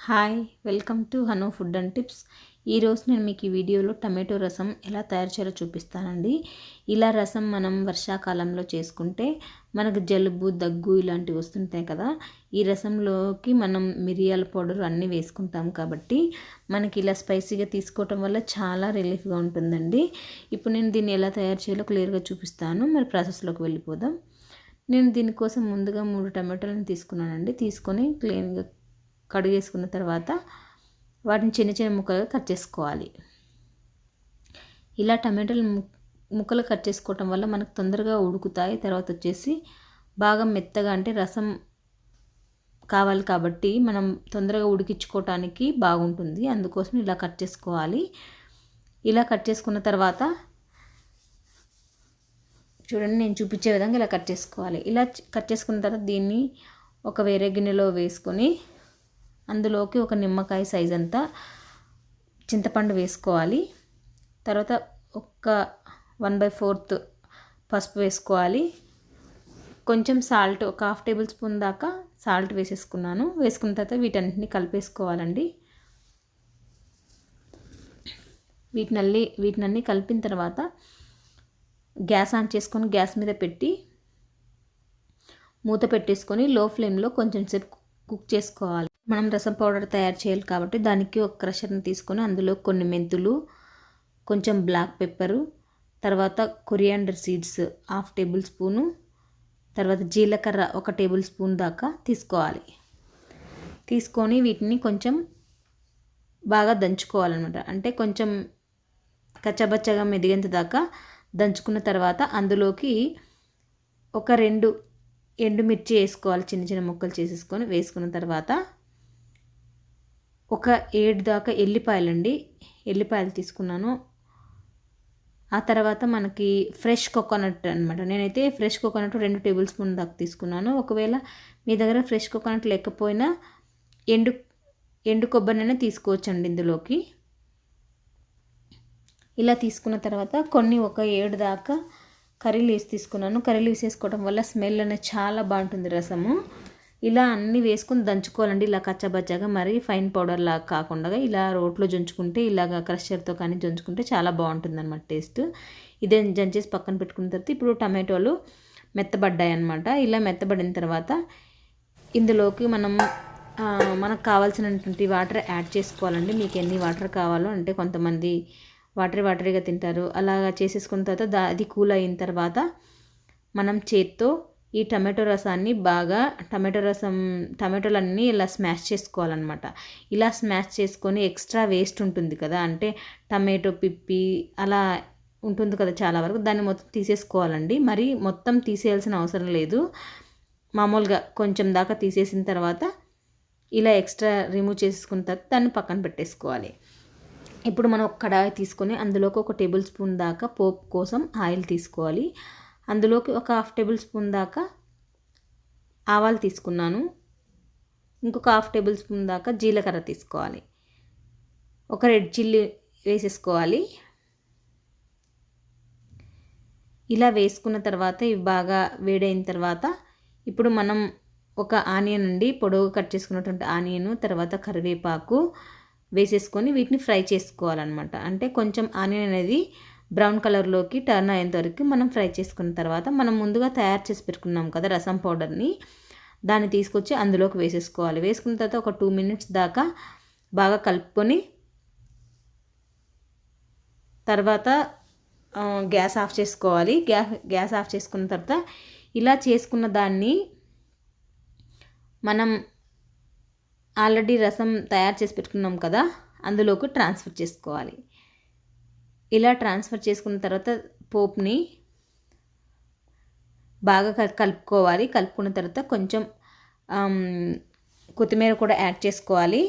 Hi, welcome to Hanu food and tips. ఈరోజు నేను మీకు ఈ వీడియోలో టమాటో రసం ఎలా తయారు చేయాలో చూపిస్తానండి. ఇలా రసం మనం వర్షాకాలంలో చేసుకుంటే మనకు జలుబు, దగ్గు ఇలాంటివి వస్తుంటాయి కదా. ఈ రసంలోకి మనం మిరియాల పౌడర్ అన్నీ వేసుకుంటాం కాబట్టి మనకి ఇలా స్పైసీగా తీసుకోవటం వల్ల చాలా రిలీఫ్గా ఉంటుందండి. ఇప్పుడు నేను దీన్ని ఎలా తయారు చేయాలో క్లియర్గా చూపిస్తాను. మరి ప్రాసెస్లోకి వెళ్ళిపోదాం. నేను దీనికోసం ముందుగా 3 టమాటోలను తీసుకున్నానండి. తీసుకొని క్లీన్గా కడిగేసుకున్న తర్వాత వాటిని చిన్న చిన్న ముక్కలుగా కట్ చేసుకోవాలి. ఇలా టమాటాలు ముక్కలు కట్ చేసుకోవటం వల్ల మనకు తొందరగా ఉడుకుతాయి. తర్వాత వచ్చేసి బాగా మెత్తగా అంటే రసం కావాలి కాబట్టి మనం తొందరగా ఉడికించుకోవటానికి బాగుంటుంది. అందుకోసం ఇలా కట్ చేసుకోవాలి. ఇలా కట్ చేసుకున్న తర్వాత చూడండి, నేను చూపించే విధంగా ఇలా కట్ చేసుకోవాలి. ఇలా కట్ చేసుకున్న తర్వాత దీన్ని ఒక వేరే గిన్నెలో వేసుకొని అందులోకి ఒక నిమ్మకాయ సైజ్ అంతా చింతపండు వేసుకోవాలి. తర్వాత ఒక 1/4 పసుపు వేసుకోవాలి. కొంచెం సాల్ట్, ఒక 1/2 టేబుల్ స్పూన్ దాకా సాల్ట్ వేసేసుకున్నాను. వేసుకున్న తర్వాత వీటన్నిటిని కలిపేసుకోవాలండి. వీటినన్నీ కలిపిన తర్వాత గ్యాస్ ఆన్ చేసుకొని గ్యాస్ మీద పెట్టి మూత పెట్టేసుకొని లో ఫ్లేమ్లో కొంచెం సేపు కుక్ చేసుకోవాలి. మనం రసం పౌడర్ తయారు చేయాలి కాబట్టి దానికి ఒక క్రషర్ని తీసుకొని అందులో కొన్ని మెంతులు, కొంచెం బ్లాక్ పెప్పరు, తర్వాత కొరియాండర్ సీడ్స్ 1/2 టేబుల్ స్పూను, తర్వాత జీలకర్ర 1 టేబుల్ స్పూన్ దాకా తీసుకోవాలి. తీసుకొని వీటిని కొంచెం బాగా దంచుకోవాలన్నమాట. అంటే కొంచెం కచ్చబచ్చగా మెదిగేంత దాకా దంచుకున్న తర్వాత అందులోకి ఒక 2 ఎండుమిర్చి వేసుకోవాలి. చిన్న చిన్న ముక్కలు చేసేసుకొని వేసుకున్న తర్వాత ఒక 7 దాకా ఎల్లిపాయలు తీసుకున్నాను. ఆ తర్వాత మనకి ఫ్రెష్ కోకోనట్ అనమాట. నేనైతే ఫ్రెష్ కోకోనట్ 2 టేబుల్ స్పూన్ దాకా తీసుకున్నాను. ఒకవేళ మీ దగ్గర ఫ్రెష్ కోకోనట్ లేకపోయినా ఎండు కొబ్బరినైనా తీసుకోవచ్చండి ఇందులోకి. ఇలా తీసుకున్న తర్వాత ఒక 7 దాకా కర్రీ లీవ్స్ తీసుకున్నాను. కర్రీ లీవ్స్ వేసుకోవడం వల్ల స్మెల్ అనేది చాలా బాగుంటుంది రసము. ఇలా అన్నీ వేసుకొని దంచుకోవాలండి. ఇలా కచ్చబచ్చగా, మరి ఫైన్ పౌడర్ లాగా కాకుండా ఇలా రోట్లో జంచుకుంటే, ఇలాగ క్రషర్తో కానీ జంచుకుంటే చాలా బాగుంటుంది అన్నమాట టేస్ట్. ఇదే జంచేసి పక్కన పెట్టుకున్న తర్వాత ఇప్పుడు టమాటోలు మెత్తబడ్డాయి అన్నమాట. ఇలా మెత్తబడిన తర్వాత ఇందులోకి మనకు కావాల్సినటువంటి వాటర్ యాడ్ చేసుకోవాలండి. మీకు ఎన్ని వాటర్ కావాలో, అంటే కొంతమంది వాటరీగా తింటారు. అలాగా చేసేసుకున్న తర్వాత అది కూల్ అయిన తర్వాత మనం చేత్తో ఈ టమాటో రసాన్ని బాగా టమాటోలన్నీ ఇలా స్మాష్ చేసుకోవాలన్నమాట. ఇలా స్మాష్ చేసుకొని ఎక్స్ట్రా వేస్ట్ ఉంటుంది కదా, అంటే టమాటో పిప్పి అలా ఉంటుంది కదా చాలా వరకు, దాన్ని మొత్తం తీసేసుకోవాలండి. మరి మొత్తం తీసేయాల్సిన అవసరం లేదు. మామూలుగా కొంచెం దాకా తీసేసిన తర్వాత ఇలా ఎక్స్ట్రా రిమూవ్ చేసుకున్న తర్వాత దాన్ని పక్కన పెట్టేసుకోవాలి. ఇప్పుడు మనం ఒక కడాయి తీసుకొని అందులోకి 1 టేబుల్ స్పూన్ దాకా పోపు కోసం ఆయిల్ తీసుకోవాలి. అందులోకి ఒక 1/2 టేబుల్ స్పూన్ దాకా ఆవాలు తీసుకున్నాను. ఇంకొక 1/2 టేబుల్ స్పూన్ దాకా జీలకర్ర తీసుకోవాలి. ఒక రెడ్ చిల్లీ వేసేసుకోవాలి. ఇలా వేసుకున్న తర్వాత ఇవి బాగా వేడైన తర్వాత ఇప్పుడు మనం ఒక ఆనియన్ అండి, పొడవుగా కట్ చేసుకున్నటువంటి ఆనియన్, తర్వాత కరివేపాకు వేసేసుకొని వీటిని ఫ్రై చేసుకోవాలన్నమాట. అంటే కొంచెం ఆనియన్ అనేది బ్రౌన్ కలర్లోకి టర్న్ అయ్యేంత వరకు మనం ఫ్రై చేసుకున్న తర్వాత మనం ముందుగా తయారు చేసి పెట్టుకున్నాం కదా రసం పౌడర్ని, దాన్ని తీసుకొచ్చి అందులోకి వేసేసుకోవాలి. వేసుకున్న తర్వాత ఒక 2 మినిట్స్ దాకా బాగా కలుపుకొని తర్వాత గ్యాస్ ఆఫ్ చేసుకోవాలి. గ్యాస్ ఆఫ్ చేసుకున్న తర్వాత ఇలా చేసుకున్న దాన్ని మనం ఆల్రెడీ రసం తయారు చేసి పెట్టుకున్నాం కదా, అందులోకి ట్రాన్స్ఫర్ చేసుకోవాలి. ఇలా ట్రాన్స్ఫర్ చేసుకున్న తర్వాత పోపుని బాగా కలుపుకోవాలి. కలుపుకున్న తర్వాత కొంచెం కొత్తిమీర కూడా యాడ్ చేసుకోవాలి.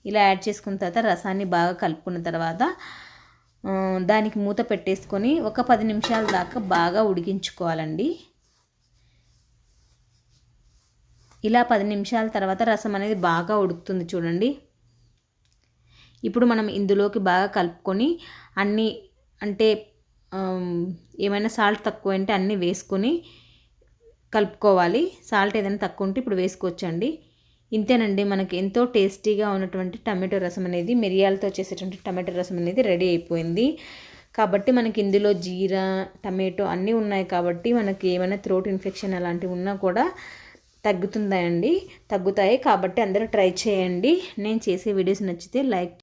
ఇలా యాడ్ చేసుకున్న తర్వాత రసాన్ని బాగా కలుపుకున్న తర్వాత దానికి మూత పెట్టేసుకొని ఒక 10 నిమిషాల దాకా బాగా ఉడికించుకోవాలండి. ఇలా 10 నిమిషాల తర్వాత రసం అనేది బాగా ఉడుకుతుంది చూడండి. ఇప్పుడు మనం ఇందులోకి బాగా కలుపుకొని అన్నీ, అంటే ఏమైనా సాల్ట్ తక్కువ అంటే అన్నీ వేసుకొని కలుపుకోవాలి. సాల్ట్ ఏదైనా తక్కువ ఉంటే ఇప్పుడు వేసుకోవచ్చండి. ఇంతేనండి, మనకి ఎంతో టేస్టీగా ఉన్నటువంటి టమాటో రసం అనేది, మిరియాలతో చేసేటువంటి టమాటో రసం అనేది రెడీ అయిపోయింది. కాబట్టి మనకి ఇందులో జీరా, టమాటో అన్నీ ఉన్నాయి కాబట్టి మనకి ఏమైనా థ్రోట్ ఇన్ఫెక్షన్ అలాంటివి ఉన్నా కూడా తగ్గుతాయి కాబట్టి అందరూ ట్రై చేయండి. నేను చేసే వీడియోస్ నచ్చితే లైక్